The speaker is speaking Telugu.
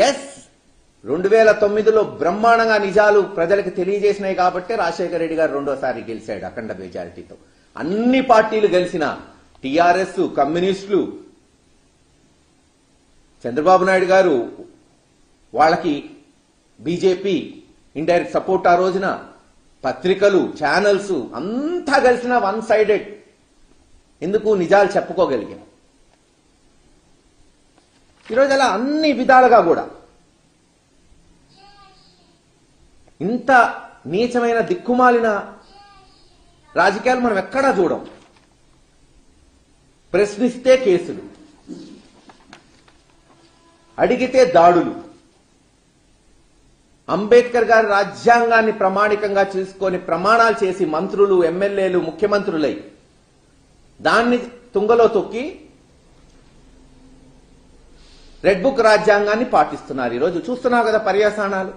ఎస్ 2009లో బ్రహ్మాండంగా నిజాలు ప్రజలకు తెలియజేసినాయి కాబట్టి రాజశేఖర రెడ్డి గారు రెండోసారి గెలిచాడు అఖండ మెజారిటీతో. అన్ని పార్టీలు గెలిచిన టీఆర్ఎస్, కమ్యూనిస్టులు, చంద్రబాబు నాయుడు గారు వాళ్ళకి బీజేపీ ఇండైరెక్ట్ సపోర్ట్, ఆ రోజున పత్రికలు, ఛానల్స్ అంతా కలిసిన వన్ సైడెడ్. ఎందుకు? నిజాలు చెప్పుకోగలిగాం. ఈరోజు అలా అన్ని విధాలుగా కూడా ఇంత నీచమైన దిక్కుమాలిన రాజకీయాలు మనం ఎక్కడా చూడం. ప్రశ్నిస్తే కేసులు, అడిగితే దాడులు. అంబేద్కర్ గారి రాజ్యాంగాన్ని ప్రమాణికంగా చేసుకొని ప్రమాణాలు చేసి మంత్రులు, ఎమ్మెల్యేలు, ముఖ్యమంత్రులై దాన్ని తుంగలో తొక్కి రెడ్ బుక్ రాజ్యాంగాన్ని పాటిస్తున్నారు. ఈరోజు చూస్తున్నావు కదా పర్యవసానాలు.